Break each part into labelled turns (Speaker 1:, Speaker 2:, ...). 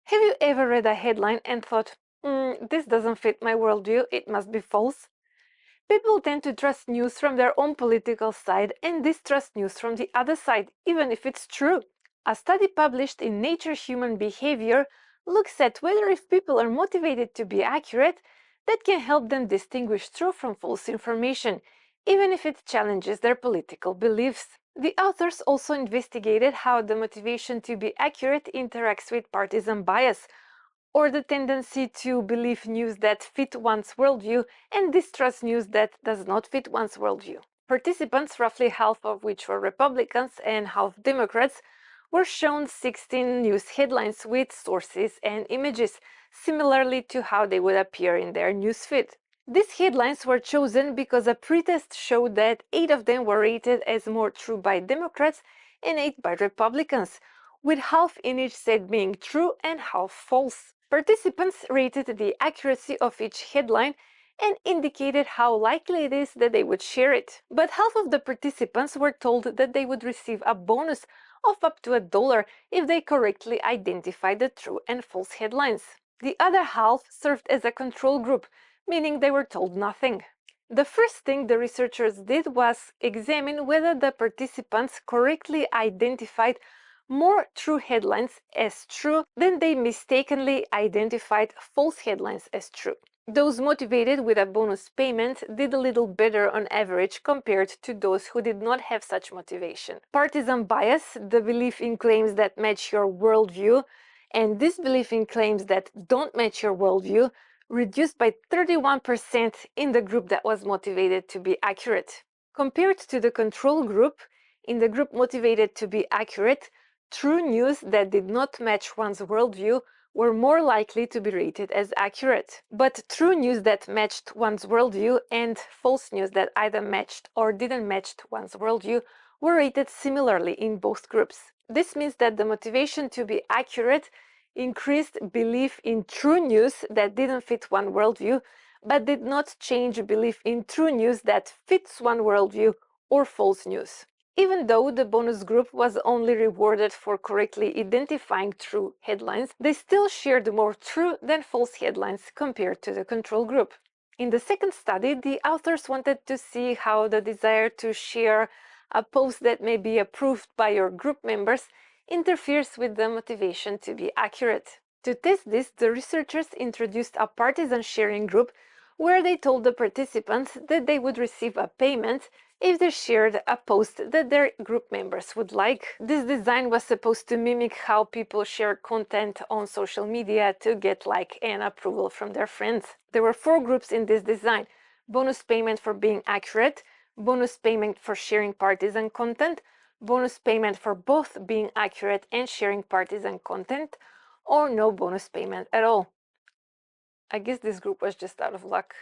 Speaker 1: Have you ever read a headline and thought, this doesn't fit my worldview, it must be false? People tend to trust news from their own political side and distrust news from the other side, even if it's true. A study published in Nature Human Behavior looks at whether if people are motivated to be accurate, that can help them distinguish true from false information, even if it challenges their political beliefs. The authors also investigated how the motivation to be accurate interacts with partisan bias, or the tendency to believe news that fit one's worldview and distrust news that does not fit one's worldview. Participants, roughly half of which were Republicans and half Democrats, were shown 16 news headlines with sources and images, similarly to how they would appear in their newsfeed. These headlines were chosen because a pretest showed that 8 of them were rated as more true by Democrats and 8 by Republicans, with half in each set being true and half false. Participants rated the accuracy of each headline and indicated how likely it is that they would share it. But half of the participants were told that they would receive a bonus of up to $1 if they correctly identified the true and false headlines. The other half served as a control group, meaning they were told nothing. The first thing the researchers did was examine whether the participants correctly identified more true headlines as true than they mistakenly identified false headlines as true. Those motivated with a bonus payment did a little better on average compared to those who did not have such motivation. Partisan bias, the belief in claims that match your worldview, and disbelief in claims that don't match your worldview, reduced by 31% in the group that was motivated to be accurate. Compared to the control group, in the group motivated to be accurate, true news that did not match one's worldview were more likely to be rated as accurate. But true news that matched one's worldview and false news that either matched or didn't match one's worldview were rated similarly in both groups. This means that the motivation to be accurate increased belief in true news that didn't fit one worldview, but did not change belief in true news that fits one worldview or false news. Even though the bonus group was only rewarded for correctly identifying true headlines, they still shared more true than false headlines compared to the control group. In the second study, the authors wanted to see how the desire to share a post that may be approved by your group members interferes with the motivation to be accurate. To test this, the researchers introduced a partisan sharing group where they told the participants that they would receive a payment if they shared a post that their group members would like. This design was supposed to mimic how people share content on social media to get like and approval from their friends. There were 4 groups in this design: bonus payment for being accurate, bonus payment for sharing partisan content, bonus payment for both being accurate and sharing partisan content, or no bonus payment at all. I guess this group was just out of luck.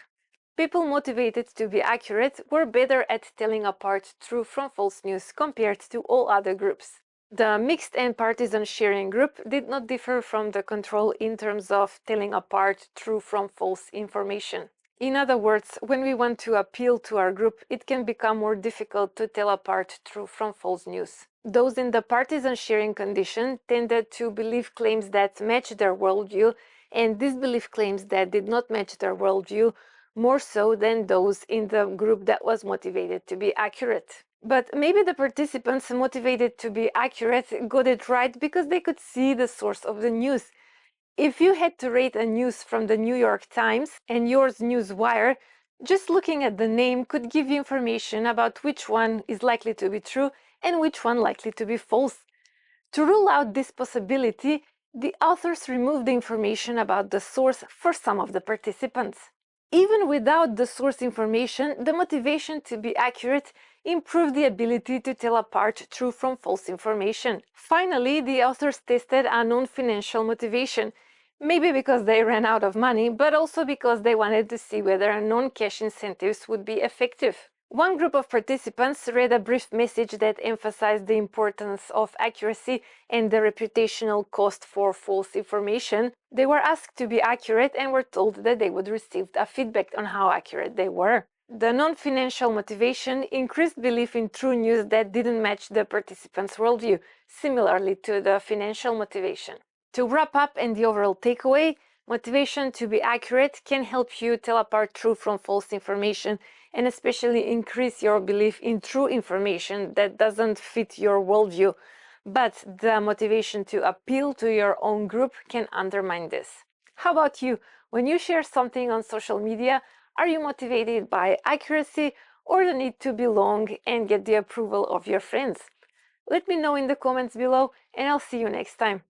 Speaker 1: People motivated to be accurate were better at telling apart true from false news compared to all other groups. The mixed and partisan sharing group did not differ from the control in terms of telling apart true from false information. In other words, when we want to appeal to our group, it can become more difficult to tell apart true from false news. Those in the partisan sharing condition tended to believe claims that match their worldview and disbelieve claims that did not match their worldview, more so than those in the group that was motivated to be accurate. But maybe the participants motivated to be accurate got it right because they could see the source of the news. If you had to rate a news from the New York Times and yours Newswire, just looking at the name could give you information about which one is likely to be true and which one likely to be false. To rule out this possibility, the authors removed the information about the source for some of the participants. Even without the source information, the motivation to be accurate improved the ability to tell apart true from false information. Finally, the authors tested a non-financial motivation, maybe because they ran out of money, but also because they wanted to see whether non-cash incentives would be effective. One group of participants read a brief message that emphasized the importance of accuracy and the reputational cost for false information. They were asked to be accurate and were told that they would receive a feedback on how accurate they were. The non-financial motivation increased belief in true news that didn't match the participants' worldview, similarly to the financial motivation. To wrap up, and the overall takeaway, motivation to be accurate can help you tell apart true from false information and especially increase your belief in true information that doesn't fit your worldview. But the motivation to appeal to your own group can undermine this. How about you? When you share something on social media, are you motivated by accuracy or the need to belong and get the approval of your friends? Let me know in the comments below, and I'll see you next time.